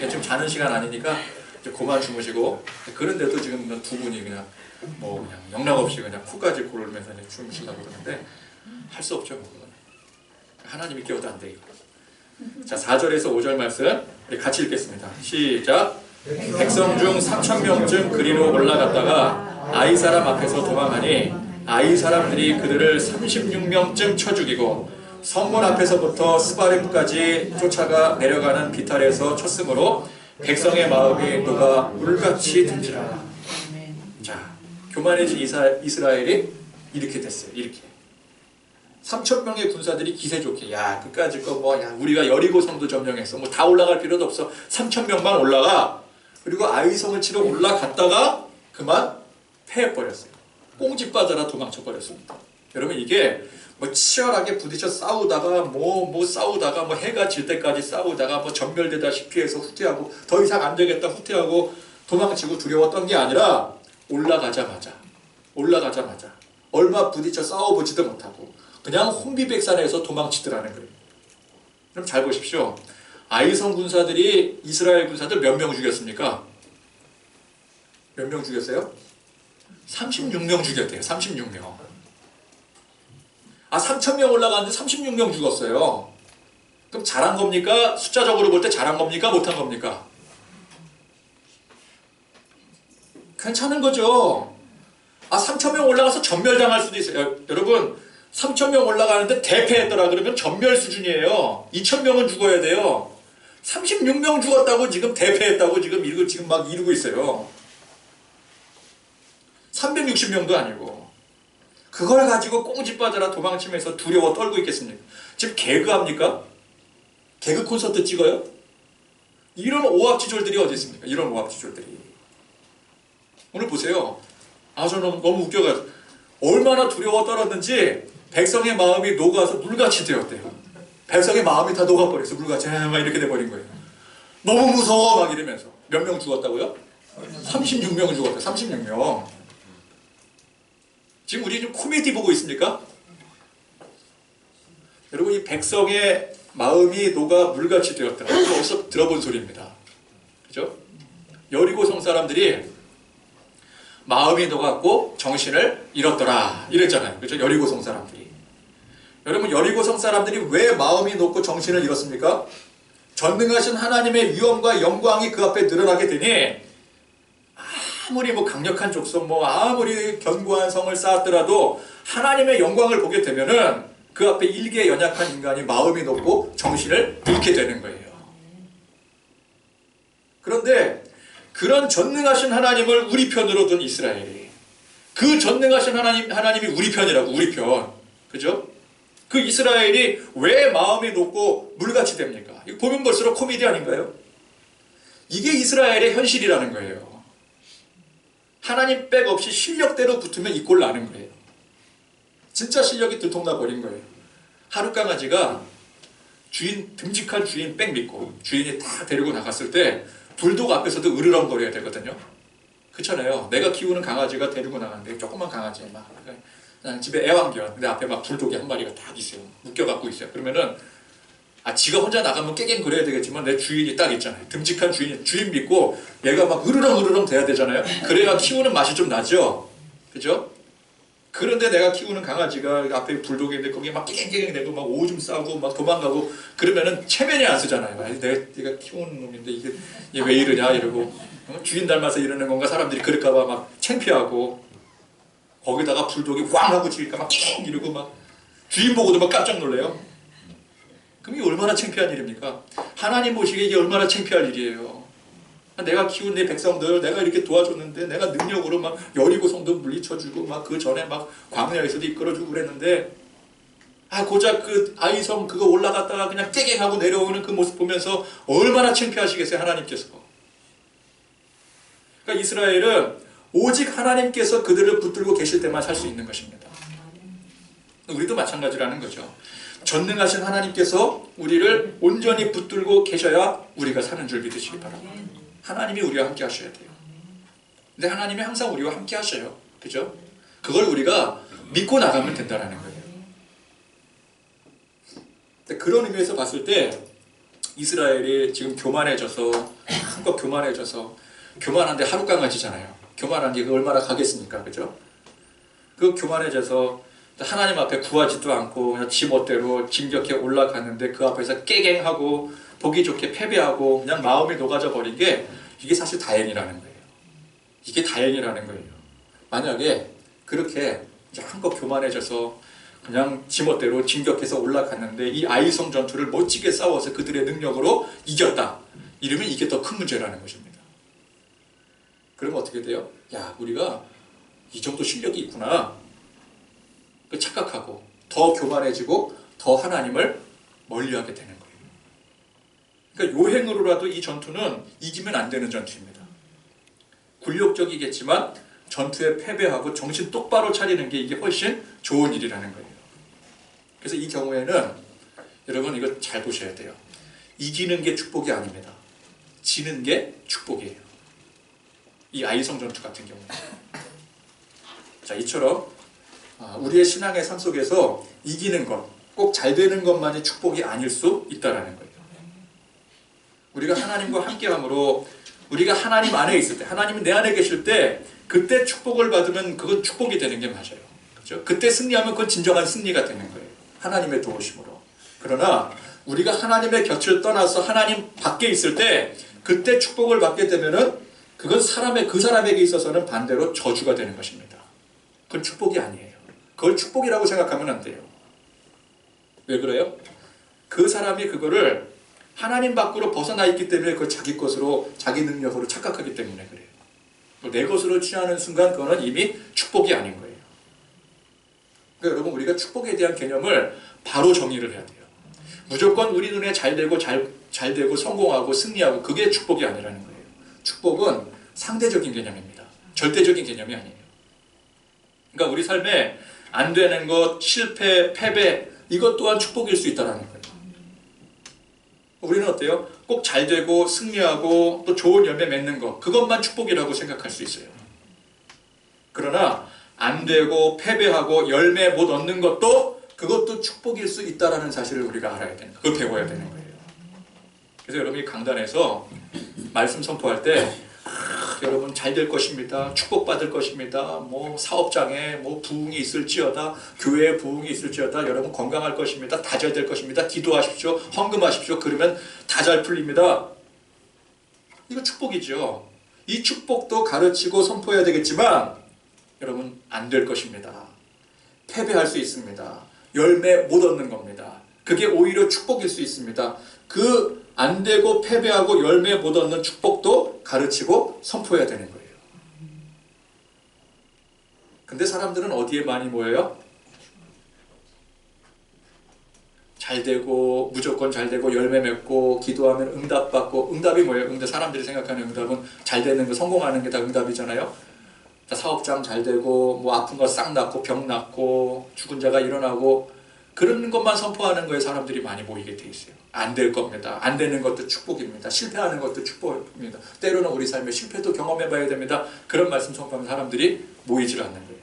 지금 자는 시간 아니니까 이제 그만 주무시고. 그런데도 지금 두 분이 그냥 영락없이 그냥 푹까지 고르면서 주무시려고 그러는데 할 수 없죠. 하나님이 깨워도 안 돼요. 자, 4절에서 5절 말씀 우리 같이 읽겠습니다. 시작. 백성 중 3,000명쯤 그리로 올라갔다가 아이 사람 앞에서 도망하니 아이 사람들이 그들을 36명쯤 쳐 죽이고 성문 앞에서부터 스바림까지 쫓아가 내려가는 비탈에서 쳤으므로 백성의 마음이 녹아 물같이 등지라. 자, 교만해진 이스라엘이 이렇게 됐어요. 이렇게. 3,000명의 군사들이 기세 좋게 야 그까짓 거 뭐 야 우리가 여리고 성도 점령했어 뭐 다 올라갈 필요도 없어 3,000명만 올라가. 그리고 아이성을 치러 올라갔다가 그만 패해버렸어요. 꽁지 빠져라 도망쳐버렸습니다. 여러분 이게 뭐 치열하게 부딪혀 싸우다가 뭐 싸우다가 뭐 해가 질 때까지 싸우다가 뭐 전멸되다시피 해서 후퇴하고 더 이상 안 되겠다 후퇴하고 도망치고 두려웠던 게 아니라 올라가자마자 얼마 부딪혀 싸워보지도 못하고 그냥 혼비백산에서 도망치더라는 거예요. 그럼 잘 보십시오. 아이성 군사들이 이스라엘 군사들 몇 명 죽였습니까? 몇 명 죽였어요? 36명 죽였대요. 36명. 3,000명 올라갔는데 36명 죽었어요. 그럼 잘한 겁니까? 숫자적으로 볼 때 잘한 겁니까? 못한 겁니까? 괜찮은 거죠. 3,000명 올라가서 전멸당할 수도 있어요. 여러분 3,000명 올라가는데 대패했더라 그러면 전멸 수준이에요. 2,000명은 죽어야 돼요. 36명 죽었다고 지금 대패했다고 지금 막 이루고 있어요. 360명도 아니고 그걸 가지고 꽁지 빠져라 도망치면서 두려워 떨고 있겠습니까? 지금 개그합니까? 개그 콘서트 찍어요? 이런 오합지졸들이 어디 있습니까? 이런 오합지졸들이. 오늘 보세요. 저는 너무 웃겨가지고 얼마나 두려워 떨었는지 백성의 마음이 녹아서 물같이 되었대요. 백성의 마음이 다 녹아버렸어. 물같이 막 이렇게 돼버린 거예요. 너무 무서워 막 이러면서. 몇 명 죽었다고요? 36명 죽었어요. 36명. 지금 우리 좀 코미디 보고 있습니까? 여러분 이 백성의 마음이 녹아 물같이 되었다. 이거 어디서 들어본 소리입니다. 그죠? 여리고성 사람들이 마음이 녹았고 정신을 잃었더라 이랬잖아요. 그죠? 여리고성 사람들이. 여러분 여리고성 사람들이 왜 마음이 녹고 정신을 잃었습니까? 전능하신 하나님의 위엄과 영광이 그 앞에 늘어나게 되니 아무리 뭐 강력한 족속 아무리 견고한 성을 쌓았더라도 하나님의 영광을 보게 되면은 그 앞에 일개 연약한 인간이 마음이 높고 정신을 잃게 되는 거예요. 그런데 그런 전능하신 하나님을 우리 편으로 둔 이스라엘이 그 전능하신 하나님이 우리 편이라고 우리 편. 그죠? 그 이스라엘이 왜 마음이 높고 물같이 됩니까? 이거 보면 볼수록 코미디 아닌가요? 이게 이스라엘의 현실이라는 거예요. 하나님 백 없이 실력대로 붙으면 이 꼴 나는 거예요. 진짜 실력이 들통나 버린 거예요. 하루 강아지가 듬직한 주인 백 믿고 주인이 다 데리고 나갔을 때 불독 앞에서도 으르렁거려야 되거든요. 그렇잖아요. 내가 키우는 강아지가 데리고 나갔는데 조그만 강아지 그냥 집에 애완견 근데 앞에 막 불독이 한 마리가 딱 있어요. 묶여갖고 있어요. 그러면은 지가 혼자 나가면 깨갱거려야 되겠지만 내 주인이 딱 있잖아요. 듬직한 주인 믿고 얘가 막 으르렁 돼야 되잖아요. 그래야 키우는 맛이 좀 나죠. 그죠? 그런데 내가 키우는 강아지가 앞에 불독인데 거기에 막 깨갱대고 막 오줌 싸고 막 도망가고 그러면은 체면이 안 쓰잖아요. 내가 키우는 놈인데 얘 왜 이러냐 이러고 주인 닮아서 이러는 건가 사람들이 그럴까봐 막 창피하고 거기다가 불독이 왕 하고 치니까 막 깨갱 이러고 막 주인 보고도 막 깜짝 놀래요. 그럼 이게 얼마나 창피한 일입니까? 하나님 보시기에 이게 얼마나 창피할 일이에요. 내가 키운 내 백성들 내가 이렇게 도와줬는데 내가 능력으로 막 여리고성도 물리쳐주고 막 그 전에 막 광야에서도 이끌어주고 그랬는데 고작 그 아이성 그거 올라갔다가 그냥 깨갱하고 내려오는 그 모습 보면서 얼마나 창피하시겠어요 하나님께서. 그러니까 이스라엘은 오직 하나님께서 그들을 붙들고 계실 때만 살 수 있는 것입니다. 우리도 마찬가지라는 거죠. 전능하신 하나님께서 우리를 온전히 붙들고 계셔야 우리가 사는 줄 믿으시기 바랍니다. 하나님이 우리와 함께 하셔야 돼요. 근데 하나님이 항상 우리와 함께 하셔요. 그죠? 그걸 우리가 믿고 나가면 된다는 거예요. 그런 의미에서 봤을 때 이스라엘이 지금 교만해져서 한껏 교만해져서 교만한데 하루 강아지잖아요. 교만한 게 얼마나 가겠습니까? 그죠? 그 교만해져서 하나님 앞에 구하지도 않고 그냥 지 멋대로 진격해 올라갔는데 그 앞에서 깨갱하고 보기 좋게 패배하고 그냥 마음이 녹아져 버린 게 이게 사실 다행이라는 거예요. 이게 다행이라는 거예요. 만약에 그렇게 이제 한껏 교만해져서 그냥 지 멋대로 진격해서 올라갔는데 이 아이성 전투를 멋지게 싸워서 그들의 능력으로 이겼다. 이러면 이게 더 큰 문제라는 것입니다. 그러면 어떻게 돼요? 야, 우리가 이 정도 실력이 있구나. 착각하고 더 교만해지고 더 하나님을 멀리하게 되는 거예요. 그러니까 요행으로라도 이 전투는 이기면 안 되는 전투입니다. 굴욕적이겠지만 전투에 패배하고 정신 똑바로 차리는 게 이게 훨씬 좋은 일이라는 거예요. 그래서 이 경우에는 여러분 이거 잘 보셔야 돼요. 이기는 게 축복이 아닙니다. 지는 게 축복이에요. 이 아이성 전투 같은 경우. 자, 이처럼 우리의 신앙의 삶 속에서 이기는 것, 꼭 잘 되는 것만이 축복이 아닐 수 있다라는 거예요. 우리가 하나님과 함께함으로 우리가 하나님 안에 있을 때, 하나님이 내 안에 계실 때 그때 축복을 받으면 그건 축복이 되는 게 맞아요. 그렇죠? 그때 승리하면 그건 진정한 승리가 되는 거예요. 하나님의 도우심으로. 그러나 우리가 하나님의 곁을 떠나서 하나님 밖에 있을 때 그때 축복을 받게 되면은 그건 그 사람에게 있어서는 반대로 저주가 되는 것입니다. 그건 축복이 아니에요. 그걸 축복이라고 생각하면 안 돼요. 왜 그래요? 그 사람이 그거를 하나님 밖으로 벗어나 있기 때문에 그 자기 것으로, 자기 능력으로 착각하기 때문에 그래요. 내 것으로 취하는 순간 그거는 이미 축복이 아닌 거예요. 그러니까 여러분 우리가 축복에 대한 개념을 바로 정의를 해야 돼요. 무조건 우리 눈에 잘 되고 잘 되고 성공하고 승리하고 그게 축복이 아니라는 거예요. 축복은 상대적인 개념입니다. 절대적인 개념이 아니에요. 그러니까 우리 삶에 안 되는 것, 실패, 패배 이것 또한 축복일 수 있다는 거예요. 우리는 어때요? 꼭 잘 되고 승리하고 또 좋은 열매 맺는 것 그것만 축복이라고 생각할 수 있어요. 그러나 안 되고 패배하고 열매 못 얻는 것도 그것도 축복일 수 있다는 사실을 우리가 알아야 되는 거예요. 그걸 배워야 되는 거예요. 그래서 여러분이 강단에서 말씀 선포할 때 여러분 잘 될 것입니다. 축복받을 것입니다. 뭐 사업장에 뭐 부흥이 있을지어다. 교회에 부흥이 있을지어다. 여러분 건강할 것입니다. 다 잘 될 것입니다. 기도하십시오. 헌금하십시오. 그러면 다 잘 풀립니다. 이거 축복이죠. 이 축복도 가르치고 선포해야 되겠지만 여러분 안 될 것입니다. 패배할 수 있습니다. 열매 못 얻는 겁니다. 그게 오히려 축복일 수 있습니다. 그 안 되고 패배하고 열매 못 얻는 축복도 가르치고 선포해야 되는 거예요. 근데 사람들은 어디에 많이 모여요? 잘 되고 무조건 잘 되고 열매 맺고 기도하면 응답받고 응답이 뭐예요? 사람들이 생각하는 응답은 잘 되는 거 성공하는 게 다 응답이잖아요. 사업장 잘 되고 뭐 아픈 거 싹 낫고 병 낫고 죽은 자가 일어나고 그런 것만 선포하는 거에 사람들이 많이 모이게 돼 있어요. 안 될 겁니다. 안 되는 것도 축복입니다. 실패하는 것도 축복입니다. 때로는 우리 삶의 실패도 경험해 봐야 됩니다. 그런 말씀 선포하면 사람들이 모이질 않는 거예요.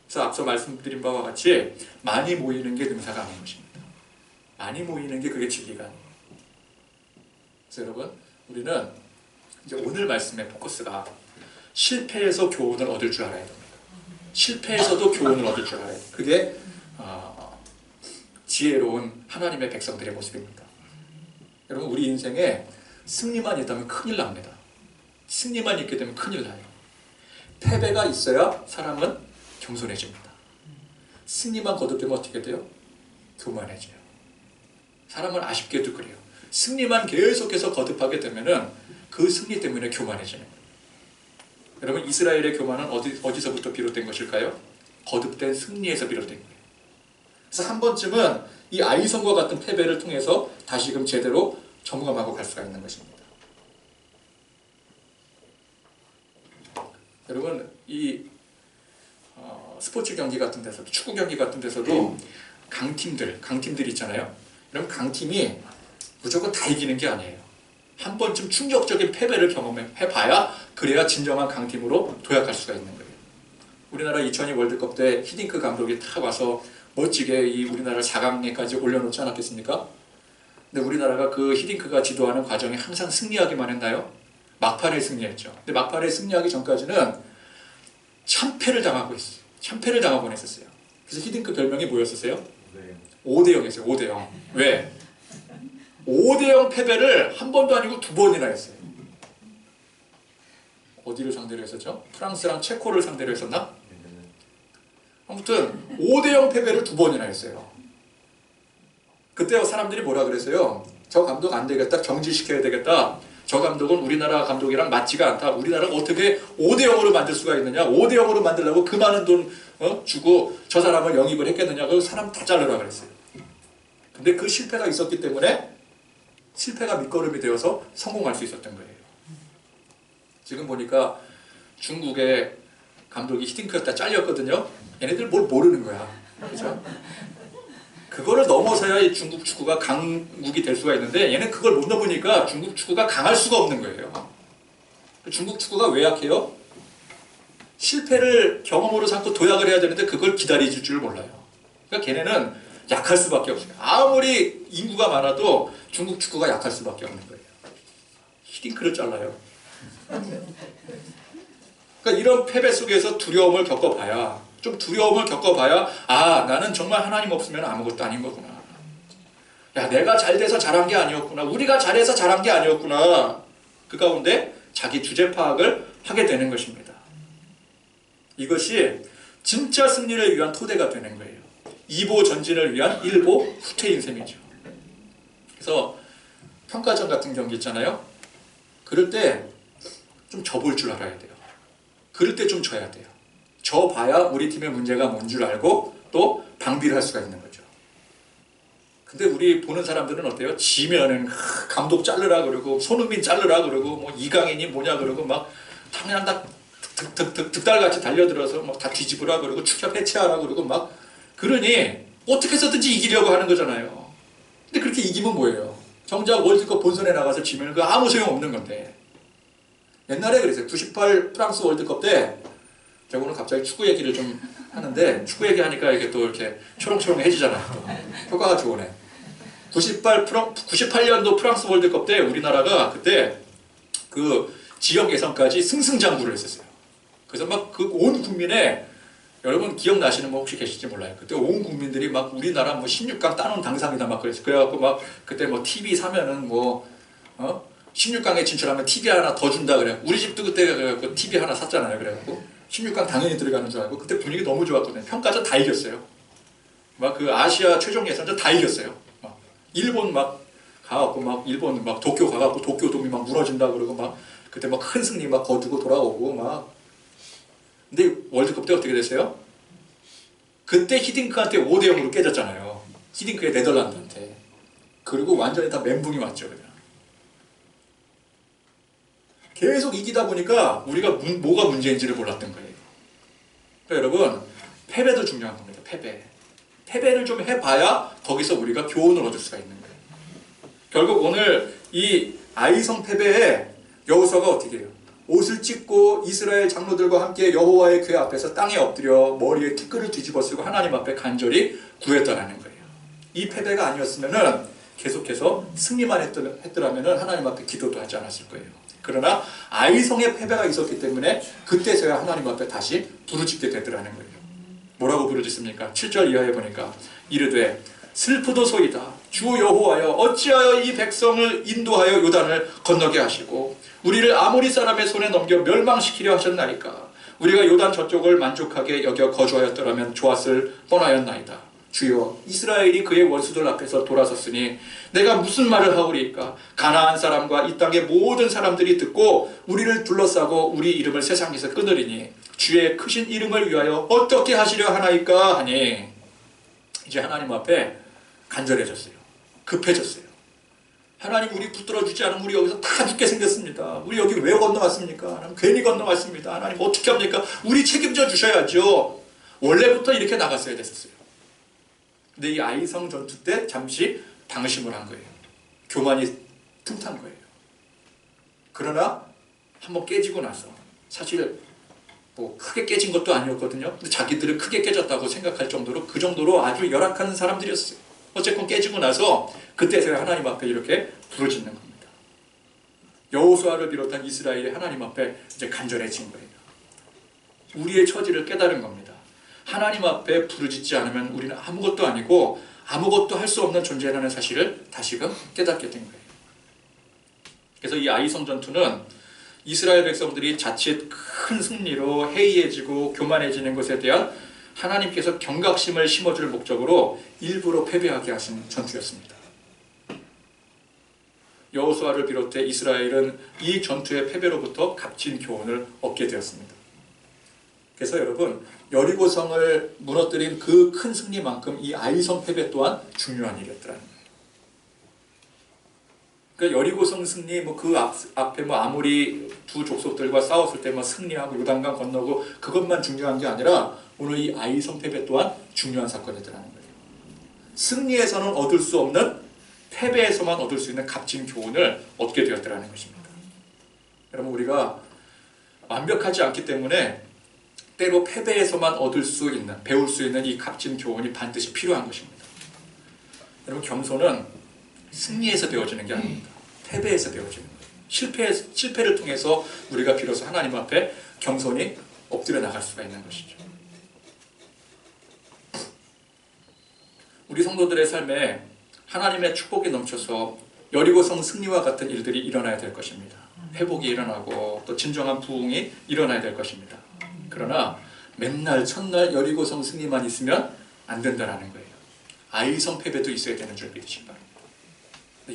그래서 앞서 말씀드린 바와 같이 많이 모이는 게 능사가 아닌 것입니다. 많이 모이는 게 그게 진리가 아니에요. 그래서 여러분 우리는 이제 오늘 말씀의 포커스가 실패에서 교훈을 얻을 줄 알아야 됩니다. 실패에서도 교훈을 얻을 줄 알아야 돼요. 그게 지혜로운 하나님의 백성들의 모습입니다. 여러분 우리 인생에 승리만 있다면 큰일 납니다. 승리만 있게 되면 큰일 나요. 패배가 있어야 사람은 겸손해집니다. 승리만 거듭되면 어떻게 돼요? 교만해져요. 사람은 아쉽게도 그래요. 승리만 계속해서 거듭하게 되면은 그 승리 때문에 교만해지는 거예요. 여러분 이스라엘의 교만은 어디서부터 비롯된 것일까요? 거듭된 승리에서 비롯된 거예요. 그래서 한 번쯤은 이 아이성과 같은 패배를 통해서 다시금 제대로 점검하고 갈 수가 있는 것입니다. 여러분 이 스포츠 경기 같은 데서도 축구 경기 같은 데서도 강팀들 있잖아요. 그럼 강팀이 무조건 다 이기는 게 아니에요. 한 번쯤 충격적인 패배를 경험해봐야 그래야 진정한 강팀으로 도약할 수가 있는 거예요. 우리나라 2002 월드컵 때 히딩크 감독이 딱 와서 멋지게 이 우리나라를 4강에까지 올려놓지 않았겠습니까? 근데 우리나라가 그 히딩크가 지도하는 과정에 항상 승리하기만 했나요? 막판에 승리했죠. 근데 막판에 승리하기 전까지는 참패를 당하고 있어요. 참패를 당하곤 했었어요. 그래서 히딩크 별명이 뭐였었어요? 5대0이었어요. 5대0. 왜? 5대0 패배를 한 번도 아니고 2번이나 했어요. 어디를 상대로 했었죠? 프랑스랑 체코를 상대로 했었나? 아무튼 5대0 패배를 2번이나 했어요. 그때 사람들이 뭐라 그랬어요? 저 감독 안 되겠다. 정지시켜야 되겠다. 저 감독은 우리나라 감독이랑 맞지가 않다. 우리나라가 어떻게 5대0으로 만들 수가 있느냐. 5대0으로 만들려고 그 많은 돈 주고 저 사람을 영입을 했겠느냐. 그 사람 다 자르라 그랬어요. 근데 그 실패가 있었기 때문에 실패가 밑거름이 되어서 성공할 수 있었던 거예요. 지금 보니까 중국의 감독이 히딩크였다 잘렸거든요. 얘네들 뭘 모르는 거야. 그죠? 그거를 넘어서야 이 중국 축구가 강국이 될 수가 있는데 얘는 그걸 못 넘으니까 중국 축구가 강할 수가 없는 거예요. 중국 축구가 왜 약해요? 실패를 경험으로 삼고 도약을 해야 되는데 그걸 기다릴 줄 몰라요. 그러니까 걔네는 약할 수밖에 없어요. 아무리 인구가 많아도 중국 축구가 약할 수밖에 없는 거예요. 히딩크를 잘라요. 그러니까 이런 패배 속에서 두려움을 겪어봐야, 좀 두려움을 겪어봐야, 아, 나는 정말 하나님 없으면 아무것도 아닌 거구나. 야, 내가 잘 돼서 잘한 게 아니었구나. 우리가 잘해서 잘한 게 아니었구나. 그 가운데 자기 주제 파악을 하게 되는 것입니다. 이것이 진짜 승리를 위한 토대가 되는 거예요. 2보 전진을 위한 1보 후퇴인 셈이죠. 그래서 평가전 같은 경기 있잖아요. 그럴 때 좀 져볼 줄 알아야 돼요. 그럴 때 좀 져야 돼요. 져봐야 우리 팀의 문제가 뭔 줄 알고 또 방비를 할 수가 있는 거죠. 근데 우리 보는 사람들은 어때요? 지면은 감독 자르라 그러고 손흥민 자르라 그러고 뭐 이강인이 뭐냐 그러고 막 그냥 다 득달같이 달려들어서 막 다 뒤집으라 그러고 축협 해체하라 그러고 막 그러니 어떻게 해서든지 이기려고 하는 거잖아요. 근데 그렇게 이기면 뭐예요? 정작 월드컵 본선에 나가서 지면 그 아무 소용 없는 건데. 옛날에 그랬어요. 98 프랑스 월드컵 때 제가 오늘 갑자기 축구 얘기를 좀 하는데 축구 얘기하니까 이게 또 이렇게 초롱초롱해지잖아요. 또. 효과가 좋으네. 98년도 프랑스 월드컵 때 우리나라가 그때 그 지역 예선까지 승승장구를 했었어요. 그래서 막 그 온 국민의 여러분 기억나시는 분 혹시 계실지 몰라요. 그때 온 국민들이 막 우리나라 뭐 16강 따놓은 당상이다 막 그랬어요. 그래갖고 막 그때 뭐 TV 사면은 뭐 16강에 진출하면 TV 하나 더 준다 그래. 우리 집도 그때 그래갖고 TV 하나 샀잖아요. 그래갖고 16강 당연히 들어가는 줄 알고 그때 분위기 너무 좋았거든요. 평가전 다 이겼어요. 막 그 아시아 최종 예선전 다 이겼어요. 막 일본 막 가갖고 막 일본 막 도쿄 가갖고 도쿄돔이 막 무너진다 그러고 막 그때 막 큰 승리 막 거두고 돌아오고 막. 근데 월드컵 때 어떻게 됐어요? 그때 히딩크한테 5대0으로 깨졌잖아요. 히딩크의 네덜란드한테. 그리고 완전히 다 멘붕이 왔죠. 그냥. 계속 이기다 보니까 우리가 뭐가 문제인지를 몰랐던 거예요. 그러니까 여러분 패배도 중요한 겁니다. 패배를 좀 해봐야 거기서 우리가 교훈을 얻을 수가 있는 거예요. 결국 오늘 이 아이성 패배에 여호수아가 어떻게 해요? 옷을 찢고 이스라엘 장로들과 함께 여호와의 궤 앞에서 땅에 엎드려 머리에 티끌을 뒤집어 쓰고 하나님 앞에 간절히 구했다라는 거예요. 이 패배가 아니었으면은 계속해서 승리만 했더라면은 하나님 앞에 기도도 하지 않았을 거예요. 그러나 아이성의 패배가 있었기 때문에 그때서야 하나님 앞에 다시 부르짖게 되더라는 거예요. 뭐라고 부르짖습니까? 7절 이하에 보니까 이르되 슬프도소이다. 주 여호와여 어찌하여 이 백성을 인도하여 요단을 건너게 하시고 우리를 아모리 사람의 손에 넘겨 멸망시키려 하셨나이까. 우리가 요단 저쪽을 만족하게 여겨 거주하였더라면 좋았을 뻔하였나이다. 주여 이스라엘이 그의 원수들 앞에서 돌아섰으니 내가 무슨 말을 하오리까. 가나안 사람과 이 땅의 모든 사람들이 듣고 우리를 둘러싸고 우리 이름을 세상에서 끊으리니 주의 크신 이름을 위하여 어떻게 하시려 하나이까 하니 이제 하나님 앞에 간절해졌어요. 급해졌어요. 하나님 우리 붙들어주지 않으면 우리 여기서 다 죽게 생겼습니다. 우리 여기 왜 건너왔습니까? 하나님 괜히 건너왔습니다. 하나님 어떻게 합니까? 우리 책임져 주셔야죠. 원래부터 이렇게 나갔어야 됐었어요. 근데 이 아이성 전투 때 잠시 방심을 한 거예요. 교만이 틈탄 거예요. 그러나 한번 깨지고 나서 사실 뭐 크게 깨진 것도 아니었거든요. 근데 자기들은 크게 깨졌다고 생각할 정도로 그 정도로 아주 열악한 사람들이었어요. 어쨌건 깨지고 나서 그때서야 하나님 앞에 이렇게 부르짖는 겁니다. 여호수아를 비롯한 이스라엘이 하나님 앞에 이제 간절해진 거예요. 우리의 처지를 깨달은 겁니다. 하나님 앞에 부르짖지 않으면 우리는 아무것도 아니고 아무것도 할 수 없는 존재라는 사실을 다시금 깨닫게 된 거예요. 그래서 이 아이성 전투는 이스라엘 백성들이 자칫 큰 승리로 해이해지고 교만해지는 것에 대한 하나님께서 경각심을 심어줄 목적으로 일부러 패배하게 하신 전투였습니다. 여호수아를 비롯해 이스라엘은 이 전투의 패배로부터 값진 교훈을 얻게 되었습니다. 그래서 여러분, 여리고성을 무너뜨린 그 큰 승리만큼 이 아이성 패배 또한 중요한 일이었더라는 거예요. 그러니까 여리고성 승리, 그 앞에 아모리 두 족속들과 싸웠을 때 승리하고 요단강 건너고 그것만 중요한 게 아니라 오늘 이 아이성 패배 또한 중요한 사건이더라는 거예요. 승리에서는 얻을 수 없는 패배에서만 얻을 수 있는 값진 교훈을 얻게 되었더라는 것입니다. 여러분, 우리가 완벽하지 않기 때문에 때로 패배에서만 얻을 수 있는, 배울 수 있는 이 값진 교훈이 반드시 필요한 것입니다. 여러분, 겸손은 승리에서 배워지는 게 아닙니다. 패배에서 배워지는 거예요. 실패를 통해서 우리가 비로소 하나님 앞에 겸손히 엎드려 나갈 수가 있는 것이죠. 우리 성도들의 삶에 하나님의 축복이 넘쳐서 여리고성 승리와 같은 일들이 일어나야 될 것입니다. 회복이 일어나고 또 진정한 부흥이 일어나야 될 것입니다. 그러나 맨날 첫날 여리고성 승리만 있으면 안 된다는 거예요. 아이성 패배도 있어야 되는 줄 믿으시기 바랍니다.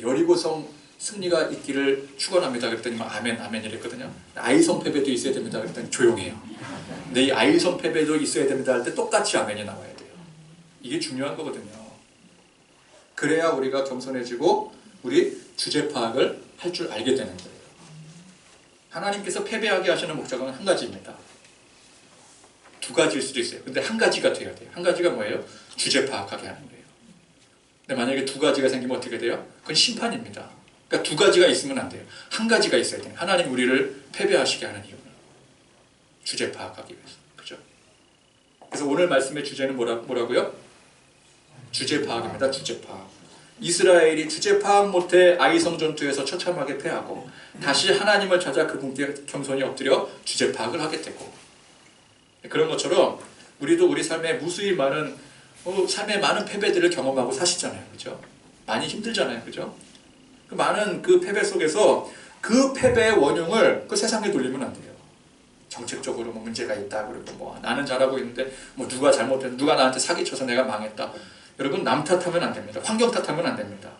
여리고성 승리가 있기를 축원합니다. 그랬더니 아멘 아멘 이랬거든요. 아이성 패배도 있어야 됩니다. 그랬더니 조용해요. 근데 이 아이성 패배도 있어야 됩니다 할 때 똑같이 아멘이 나와야 돼요. 이게 중요한 거거든요. 그래야 우리가 겸손해지고 우리 주제 파악을 할 줄 알게 되는 거예요. 하나님께서 패배하게 하시는 목적은 한 가지입니다. 두 가지일 수도 있어요. 근데 한 가지가 돼야 돼요. 한 가지가 뭐예요? 주제 파악하게 하는 거예요. 근데 만약에 두 가지가 생기면 어떻게 돼요? 그건 심판입니다. 그러니까 두 가지가 있으면 안 돼요. 한 가지가 있어야 돼요. 하나님 우리를 패배하시게 하는 이유는 주제 파악하기 위해서. 그죠? 그래서 오늘 말씀의 주제는 뭐라고요? 주제 파악입니다. 주제 파악. 이스라엘이 주제 파악 못해 아이성 전투에서 처참하게 패하고 다시 하나님을 찾아 그분께 겸손히 엎드려 주제 파악을 하게 되고, 그런 것처럼 우리도 우리 삶에 무수히 많은 삶의 많은 패배들을 경험하고 사시잖아요. 그죠? 많이 힘들잖아요. 그죠? 그 많은 그 패배 속에서 그 패배의 원흉을 그 세상에 돌리면 안 돼요. 정책적으로 문제가 있다. 그리고 나는 잘하고 있는데 누가 잘못했는데 누가 나한테 사기쳐서 내가 망했다. 여러분, 남 탓하면 안 됩니다. 환경 탓하면 안 됩니다.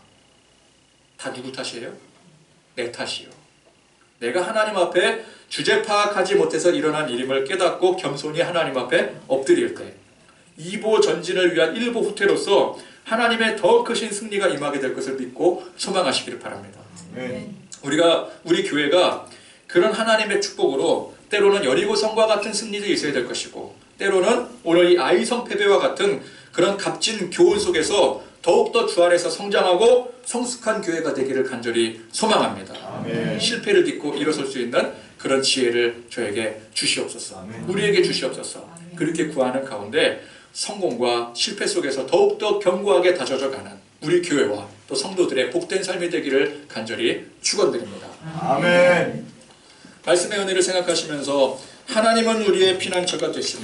다 누구 탓이에요? 내 탓이요. 내가 하나님 앞에 주제 파악하지 못해서 일어난 일임을 깨닫고 겸손히 하나님 앞에 엎드릴 때 이보 전진을 위한 일보 후퇴로서 하나님의 더 크신 승리가 임하게 될 것을 믿고 소망하시기를 바랍니다. 우리 교회가 그런 하나님의 축복으로 때로는 여리고성과 같은 승리도 있어야 될 것이고, 때로는 오늘 이 아이성 패배와 같은 그런 값진 교훈 속에서 더욱더 주 안에서 성장하고 성숙한 교회가 되기를 간절히 소망합니다. 아멘. 실패를 딛고 일어설 수 있는 그런 지혜를 저에게 주시옵소서. 아멘. 우리에게 주시옵소서. 그렇게 구하는 가운데 성공과 실패 속에서 더욱더 견고하게 다져져가는 우리 교회와 또 성도들의 복된 삶이 되기를 간절히 축원드립니다. 아멘. 말씀의 은혜를 생각하시면서 하나님은 우리의 피난처가 되시며